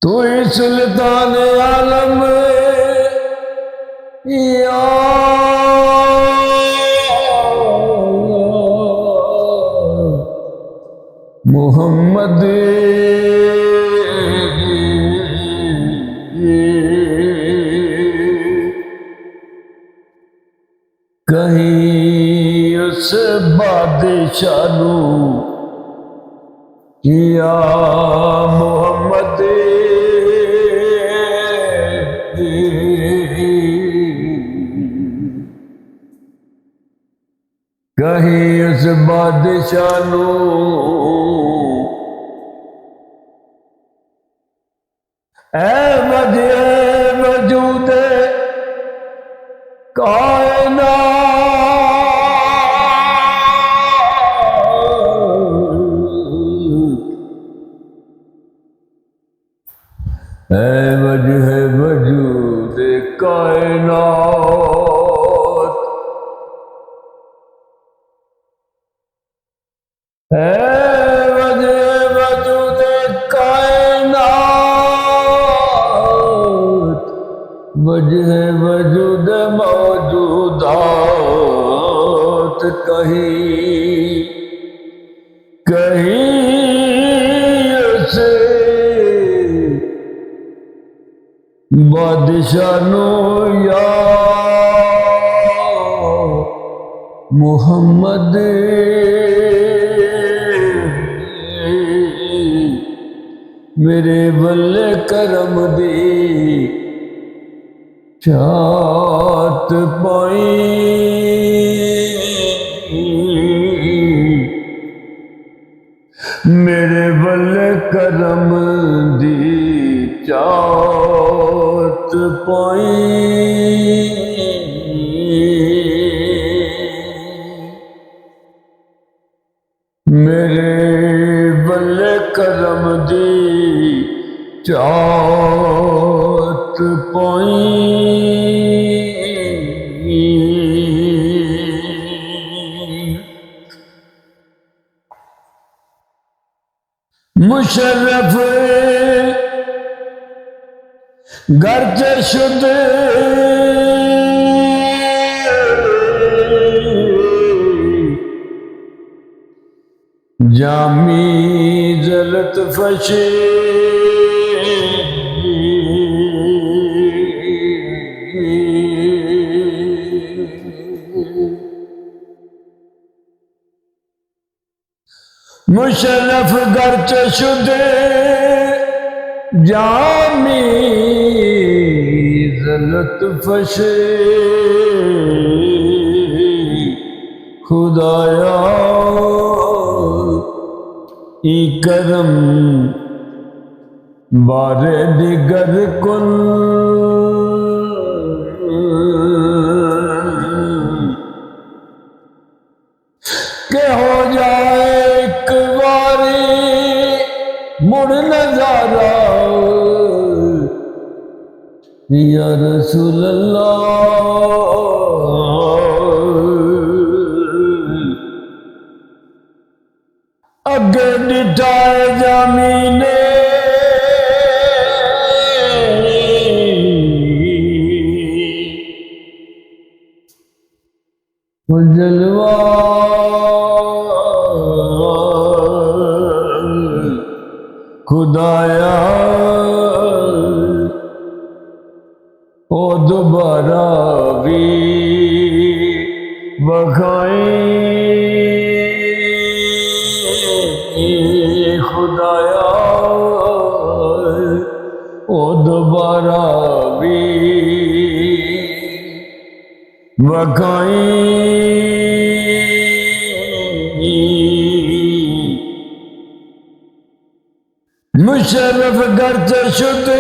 तू ही सुल्तान आलम या मोहम्मद कहीं उस बादशाह नू या मोहम्मद कहीं उस बादशाह नू वजूद कायनात वजह वजूद कायनात वजह वजूद कायनात वजह वजूद मौजूदात कहीं कहीं उसे बादशाह नो या मोहम्मद मेरे बल्ले करम दी चात पाई मेरे बल्ले करम दी चात पाई मेरे बल्ले करम दी चात पाई मुशर्रफ गर्ज शुद्ध जामी जलत फशे मुशर्रफ गर्च शुद्ध जामी जलत फशे खुदाया ई करम बारे दिगर कुल के हो जाए एक बारी मुड़ नजारा या रसूल अल्लाह अगे डिठाए जमीने जलवा खुदाया ओ दोबारा भी बखाई खुदाया ओ दोबारा भी बखाई मुशर्रफ गर्ज शुद्ध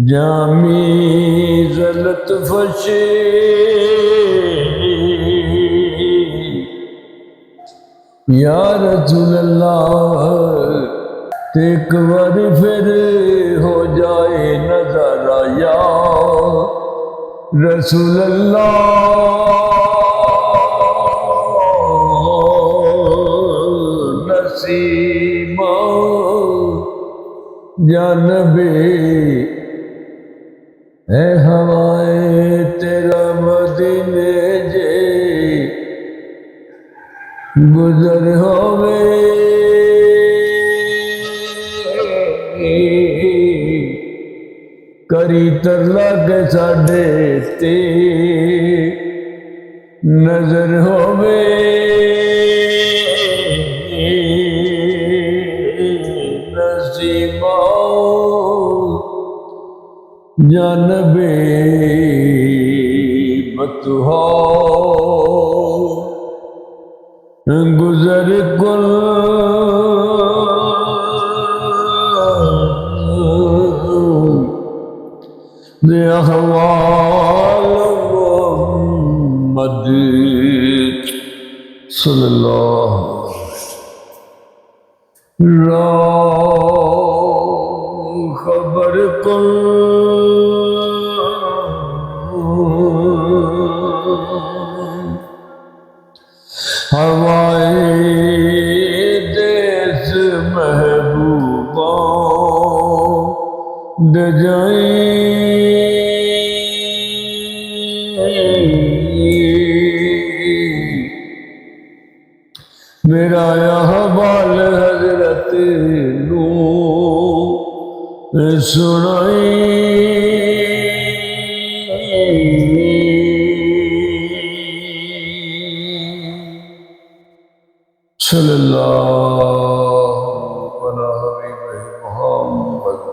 जामी जलत फशे या रसूल अल्लाह एक बार फिर हो जाए नजारा या रसूल अल्लाह नसीमा जानबे है हवाए तेरा मदीने जे गुजर होवे करी तरला के साडे ते नजर होवे नसीमा जानबे बतहा गुजर कुल अहवाल मोहम्मद सल्लल्लाहु अलैहि खबर कुल हवाए देश महबूबा दे जाए मेरा अहवाल हजरत नू सुनाई सल्लल्लाहु अलैहि मुहम्मद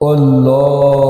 अल्लाह